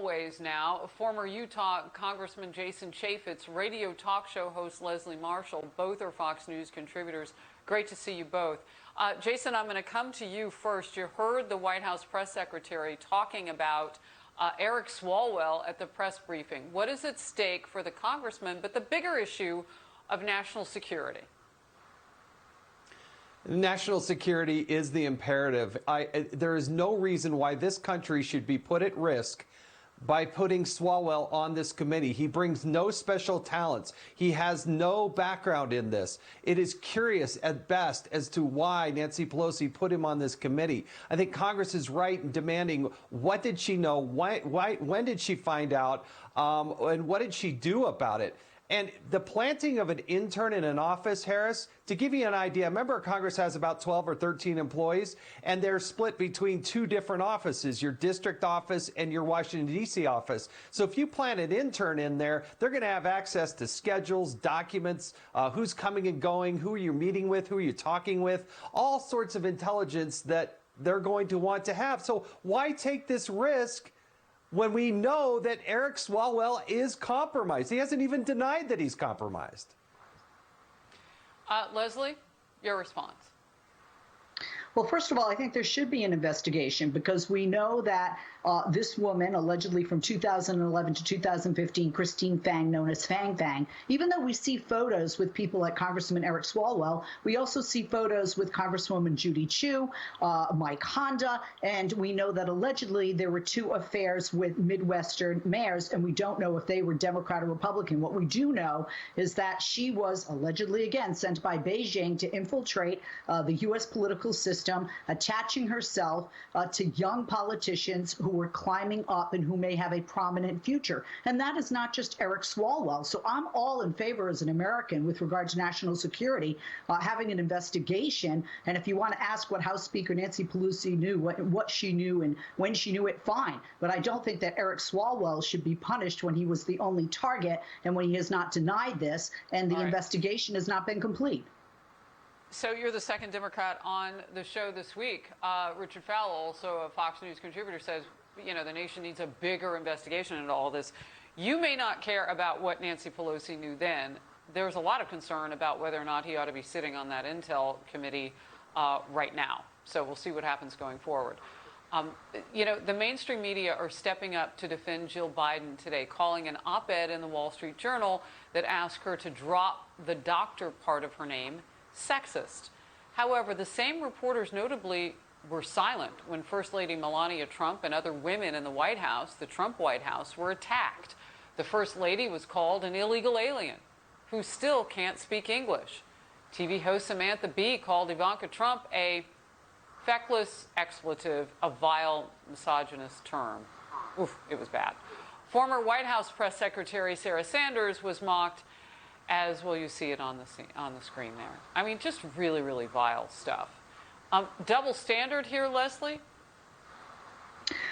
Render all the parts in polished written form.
ways now. Former Utah Congressman Jason Chaffetz, radio talk show host Leslie Marshall, both are Fox News contributors. Great to see you both. Jason, I'm going to come to you first. You heard the White House press secretary talking about Eric Swawell at the press briefing. What is at stake for the congressman, but the bigger issue of national security? National security is the imperative. There is no reason why this country should be put at risk by putting Swawell on this committee. He brings no special talents. He has no background in this. It is curious at best as to why Nancy Pelosi put him on this committee. I think Congress is right in demanding, what did she know? When did she find out? And what did she do about it? And the planting of an intern in an office, Harris, to give you an idea, remember Congress has about 12 or 13 employees, and they're split between two different offices, your district office and your Washington, D.C. office. So if you plant an intern in there, they're going to have access to schedules, documents, who's coming and going, who are you meeting with, who are you talking with, all sorts of intelligence that they're going to want to have. So why take this risk when we know that Eric Swawell is compromised? He hasn't even denied that he's compromised. Leslie, your response. Well, first of all, I think there should be an investigation, because we know that this woman, allegedly from 2011 to 2015, Christine Fang, known as Fang Fang, even though we see photos with people like Congressman Eric Swawell, we also see photos with Congresswoman Judy Chu, Mike Honda, and we know that allegedly there were two affairs with Midwestern mayors, and we don't know if they were Democrat or Republican. What we do know is that she was allegedly, again, sent by Beijing to infiltrate the U.S. political system, attaching herself to young politicians who were climbing up and who may have a prominent future. And that is not just Eric Swawell. So I'm all in favor as an American with regard to national security, having an investigation. And if you want to ask what House Speaker Nancy Pelosi knew, what she knew and when she knew it, fine. But I don't think that Eric Swawell should be punished when he was the only target and when he has not denied this and the investigation has not been complete. So you're the second Democrat on the show this week. Richard Fowler, also a Fox News contributor, says, you know, the nation needs a bigger investigation into all this. You may not care about what Nancy Pelosi knew then. There's a lot of concern about whether or not he ought to be sitting on that intel committee right now. So we'll see what happens going forward. You know, the mainstream media are stepping up to defend Jill Biden today, calling an op-ed in the Wall Street Journal that asked her to drop the doctor part of her name sexist. However, the same reporters notably were silent when First Lady Melania Trump and other women in the White House, the Trump White House, were attacked. The First Lady was called an illegal alien who still can't speak English. TV host Samantha Bee called Ivanka Trump a feckless expletive, a vile misogynist term. Oof, it was bad. Former White House Press Secretary Sarah Sanders was mocked, as well, you see it on the screen there. I mean, just really, really vile stuff. Double standard here, Leslie?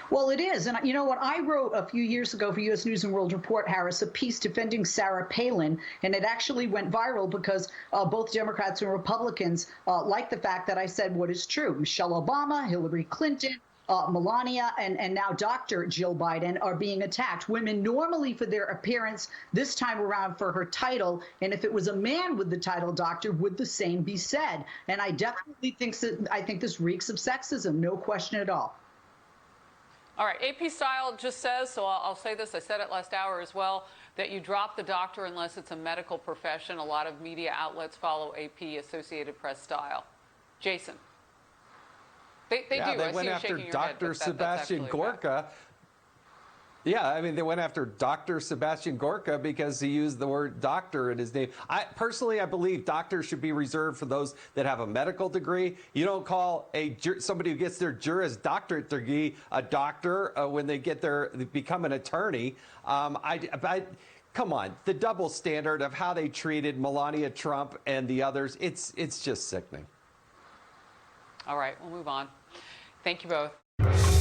Well, it is. And you know what? I wrote a few years ago for U.S. News and World Report, Harris, a piece defending Sarah Palin, and it actually went viral because both Democrats and Republicans like the fact that I said what is true. Michelle Obama, Hillary Clinton, Melania, and now Dr. Jill Biden are being attacked. Women normally for their appearance, this time around for her title, and if it was a man with the title doctor, would the same be said? And I definitely think that I think this reeks of sexism, no question at all. All right, AP Style just says, so I'll say this, I said it last hour as well, that you drop the doctor unless it's a medical profession. A lot of media outlets follow AP, Associated Press style. Jason. They do. They went after Dr. Sebastian Gorka. Yeah, I mean, they went after Dr. Sebastian Gorka because he used the word doctor in his name. Personally, I believe doctors should be reserved for those that have a medical degree. You don't call somebody who gets their Juris Doctorate degree a doctor when they become an attorney. Come on, the double standard of how they treated Melania Trump and the others, it's just sickening. All right, we'll move on. Thank you both.